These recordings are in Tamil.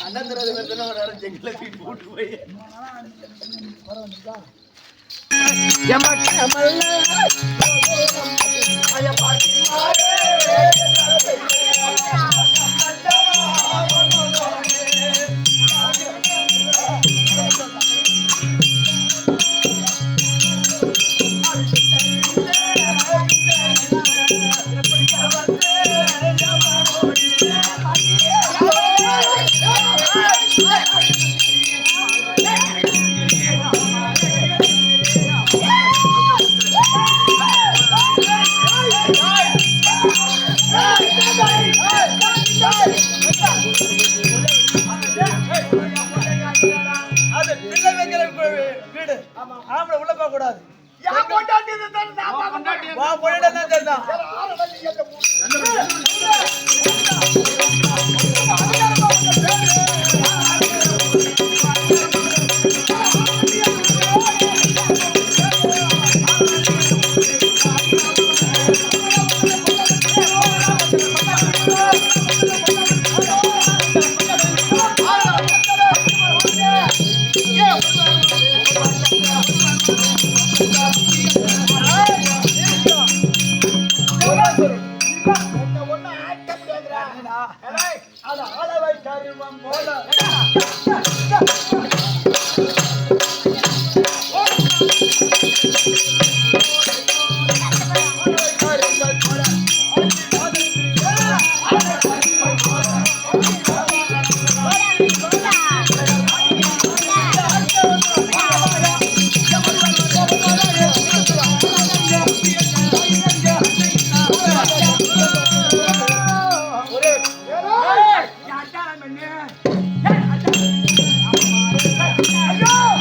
அண்ணா தராது வருதுன்னா ஒரு நேரம் ஜெங்கில தூக்கி போட்டு போய் ஐயோ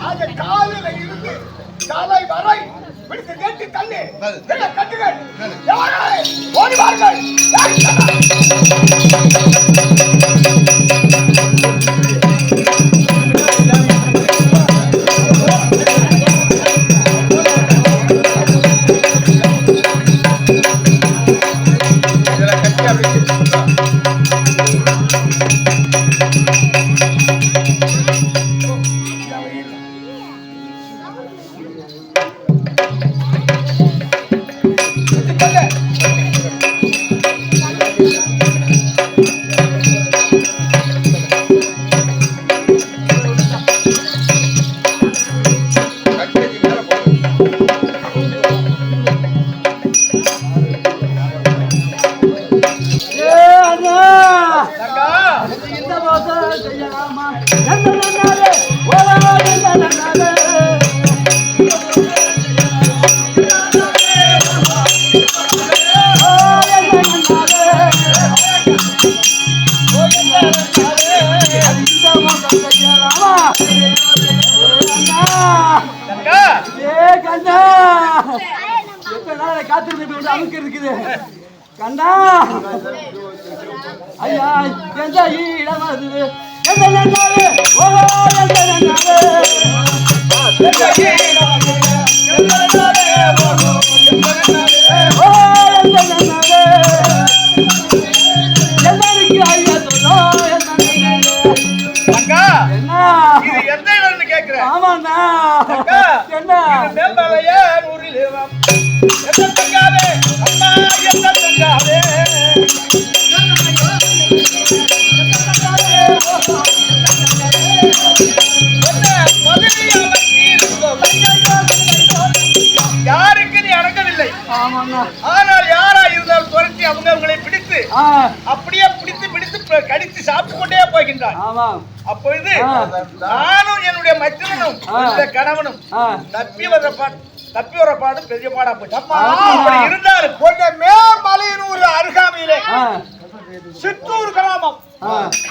அந்த காலில் இருந்து தலை வரை பிடித்து கேட்டு தள்ளி கட்டுகள் ஓடிவார்கள். இருக்குது கண்ணா ஐயா எந்த இடம் வருது எந்த நன்னாரு ஓஹோ எந்த நன்னாரு ஓஹோ எந்த நன்னாரு எல்லாருக்கு ஐயா சொல்லோ என்ன எந்த இடம்னு கேக்குறேன். ஆமாண்ணா என்ன மேல்மலையே நூறில் அம்மா எந்த தங்காவே யாருக்கு நீ அடங்கவில்லை. ஆனால் யாரா இருந்தால் துரத்தி அவங்க அவங்களை பிடித்து அப்படியே பிடித்து கடித்து சாப்பிட்டு கொண்டே போகின்றார். அப்பொழுது நானும் என்னுடைய மச்சனும் கணவனும் தப்பி வர பாடு பெரிய பாடா போச்சு. அப்படி இருந்தாலும் கொஞ்சம் மேல்மலையினூர் அருகாமையிலே சித்தூர் கிராமம்,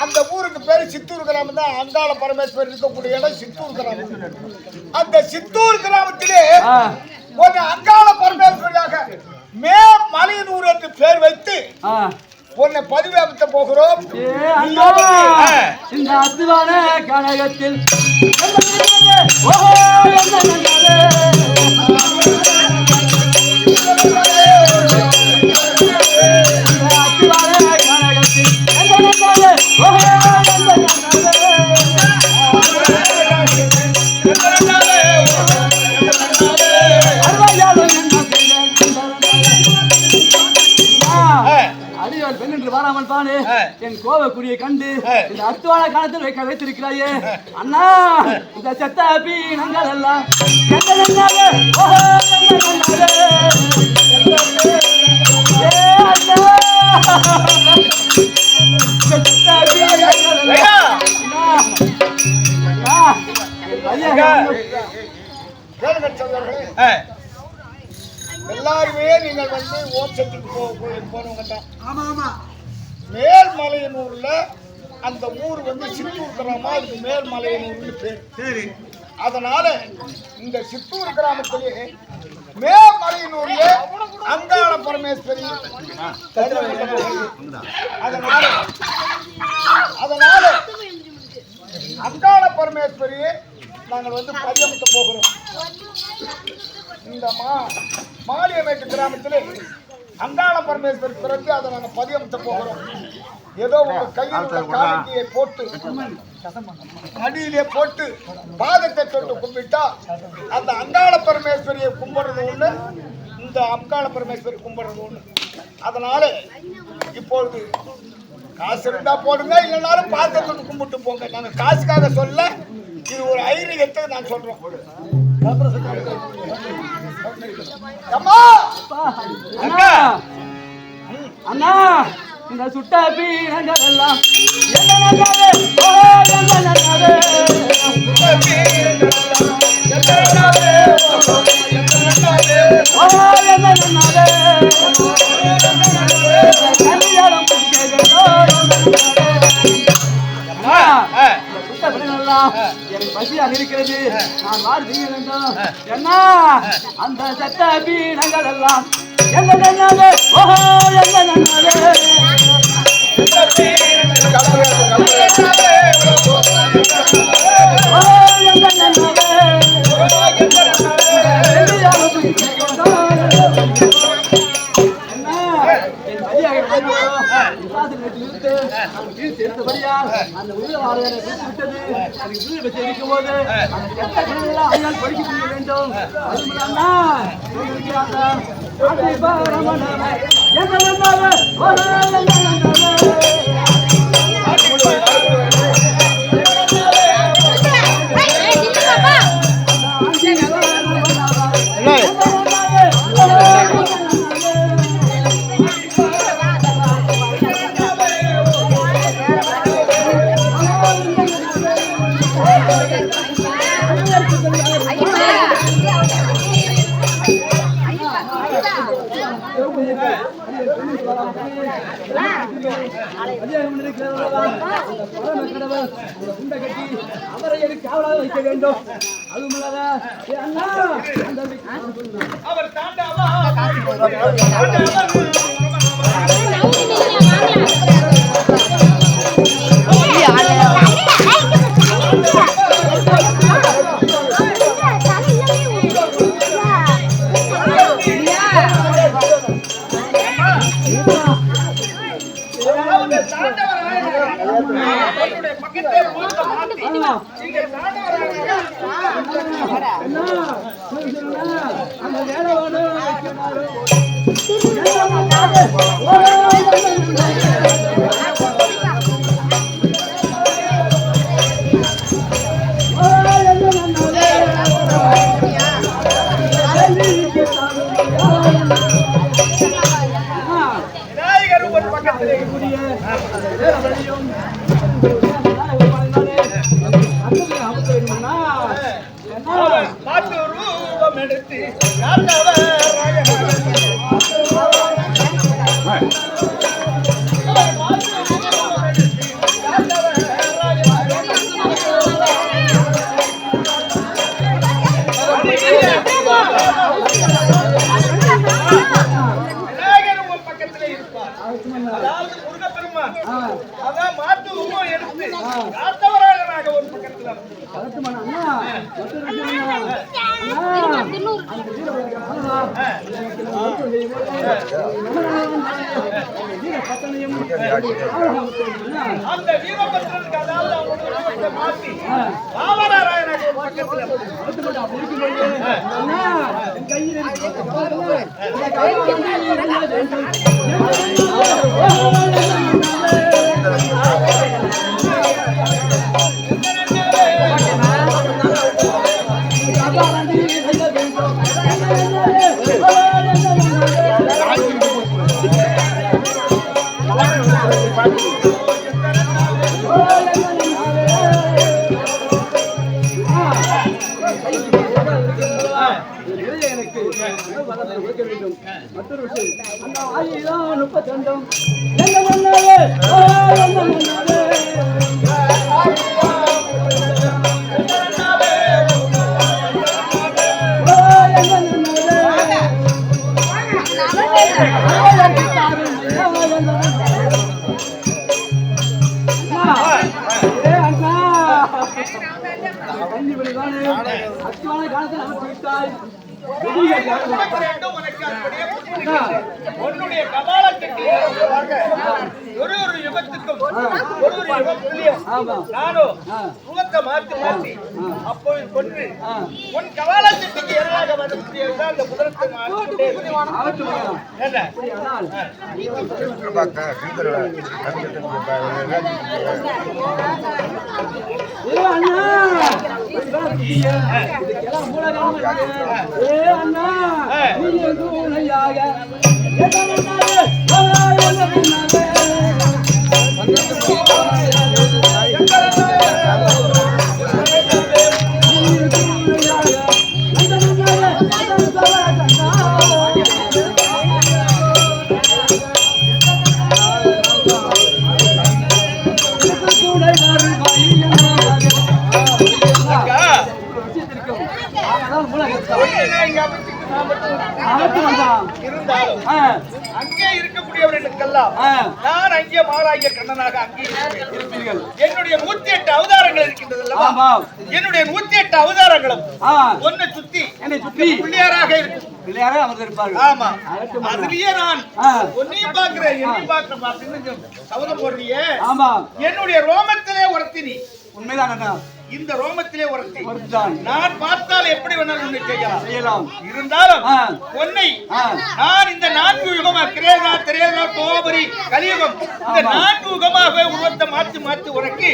அந்த ஊருக்கு பேரு சித்தூர் கிராமம் தான். அங்காள பரமேஸ்வரர் இருக்கக்கூடிய இடம் சித்தூர் கிராமம். அந்த சித்தூர் கிராமத்திலே ஒரு அங்காள பரமேஸ்வரியாக மேல்மலையினூர் என்று பேர் வைத்து உன்னை பதிவேற்ற போகிறோம். இந்த அத்துவான கனகத்தில் வாராமல் பானு என் கோவக்குடியை கண்டு இந்த அத்துவான காலத்தில் வைத்திருக்கிறாயே அண்ணா. இந்த செத்த பீனங்கள் எல்லாம் எல்லாருமே நீங்கள் வந்து ஓம்சத்துக்கு போனவங்க தான். ஆமா ஆமா. மேல்மலையனூர்ல அந்த ஊர் வந்து சித்தூர் கிராமம், அதுக்கு மேல்மலையனூர்னு பேர். சரி. அதனால இந்த சித்தூர் கிராமத்திலே மேல்மலையனூர்ல அங்காள பரமேஸ்வரி. அதனால அங்காள பரமேஸ்வரியை நாங்கள் வந்து பரியமிக்க போகிறோம். இந்த மாலியமேட்டு கிராமத்திலே அங்காள பரமேஸ்வரி பிறந்து அதை நாங்கள் பதியமிட்ட போகிறோம். ஏதோ உங்க கையில் காலடியை போட்டு அடியிலே போட்டு பாதத்தை தொட்டு கும்பிட்டா அந்த அங்காள பரமேஸ்வரியை கும்பிடுறது ஒண்ணு, இந்த அங்காள பரமேஸ்வரி கும்பிடுறது ஒண்ணு. அதனால இப்பொழுது காசு இருந்தா போடுங்க, இல்லைனாலும் பாதத்தை தொட்டு கும்பிட்டு போங்க. நாங்க காசுக்காக சொல்ல, இது ஒரு ஐரியத்தை நான் சொல்றோம். அண்ணா இந்த சுட்ட பீனங்கள் எல்லாம் சொல்லலாம். எனக்கு பசியாக இருக்கிறது, நான் வாரி செய்ய வேண்டும். என்ன அந்த சட்ட பீனங்கள் எல்லாம் என்ன நன்னாவே, ஓஹோ என்ன நன்னாவே, அந்த உயிரை விட்டது எனக்கு உயிரை வச்சு இருக்கும் போது அந்த கெட்ட குணங்கள்லாம் ஐயால் படிக்க செய்ய வேண்டும். அவரை எனக்கு காவலாக வைக்க வேண்டும். அதுமல்லாத அவர் தாண்டாவா மாட்டு ரூபம் எடுத்து பக்கத்திலே இருப்பார். அதாவது முருகப்பெருமான் அதான் மாட்டு ரூபம் எடுத்து காத்தவராக ஒரு பக்கத்தில் அந்த வீரபத்ரனுக்கு அதாவது அவங்களுடைய மாற்றி ராமநாராயணாக ஒரு பக்கத்தில் மற்றொரு விஷயம் அந்த ஆயிரம் 32 உன்னுடைய கபாலத்துக்கு ஒரு யுகத்துக்கும் ஒரு யுகம் நானும் முகத்தை மாற்றி அப்போது கொன்று உன் கபாலத்துக்கு எதிராக வரக்கூடிய அந்த குதிரத்தை கூட இங்க அமைச்சுட்டு நான் மட்டும் அழைத்து வந்தான். இருந்தாலும் அங்கே இருக்கக்கூடியவர்களுக்கெல்லாம் நான் அங்கே மாறாகிய கண்ணனாக அங்கே இருப்பீர்கள். என்னுடைய 108 அவதாரங்கள் இருக்கின்றது அல்லவா? ஆமாம். என்னுடைய 108 அவதாரங்களும் ஒன்னை சுத்தி என்னை சுற்றி பிள்ளையாராக இருக்கும். பிள்ளையாரே அமர்ந்திருப்பார்கள். ஆமா, அதுலயே நான் ஒன்னையும் பாக்குறேன், என்னையும் பாக்குறேன். பார்த்து சபதம் போடுறியே. ஆமா, என்னுடைய ரோமத்திலே ஒருத்தி நீ. உண்மைதான் அண்ணா. இந்த ரோமத்திலே ஒருத்தி ஒருத்தான். நான் பார்த்தால் எப்படி வேணாலும் உன்னை செய்யலாம். இருந்தாலும் உன்னை நான் இந்த 4 யுகமா கிரேதா திரேதா தோபரி கலியுகம் இந்த 4 யுகமாக உருவத்தை மாற்றி மாற்றி உனக்கு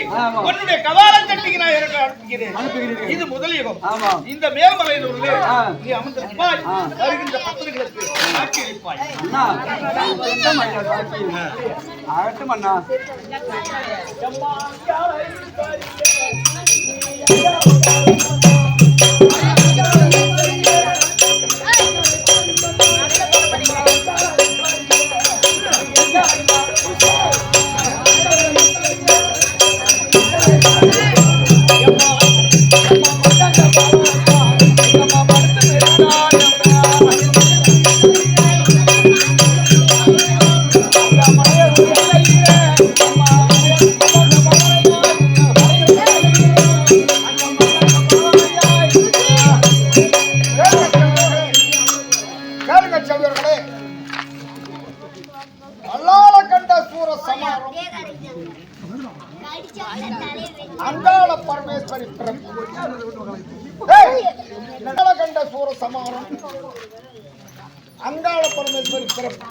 உன்னுடைய கவால சட்டிக்கு நான் இறக்க அனுப்புகிறேன். இது முதல் யுகம். இந்த மேல்மலையில் உள்ளே நீ அமர்ந்திருப்பாய். வருகின்ற பக்தர்களுக்கு ஆட்சி அளிப்பாய். அண்ணா ஆகட்டும் அண்ணா. அங்காள பரமேஸ்வரி கண்ட சூர சமாரம் அங்காள பரமேஸ்வரி பிறப்பு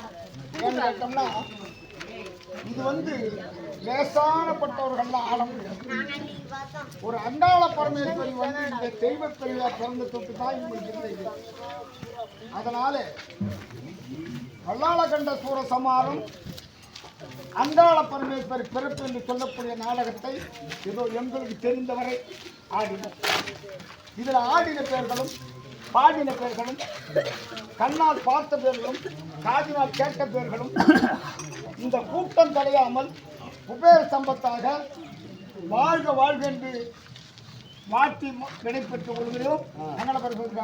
கேட்டோம்னா இது லேசானப்பட்டவர்கள் ஆள முடியாது. ஒரு அங்காள பரமேஸ்வரி இந்த தெய்வ பிரிவா பிறந்த தொட்டு தான் இவங்களுக்கு. அதனால வல்லாளகண்ட சூர சமாரம் அங்காள பரமேஸ்வரி பிறப்பு என்று சொல்லக்கூடிய நாடகத்தை ஏதோ எங்களுக்கு தெரிந்தவரை ஆடினர். இதில் ஆடின பேர்களும் பாடின பேர்களும் கண்ணால் பார்த்த பேர்களும் காதினால் கேட்ட பேர்களும் இந்த கூட்டம் தலையாமல் குபேர சம்பத்தாக வாழ்க வாழ்க என்று மாற்றி விடைபெற்றுக் கொள்கிறோம். அங்காள பரமேஸ்வரி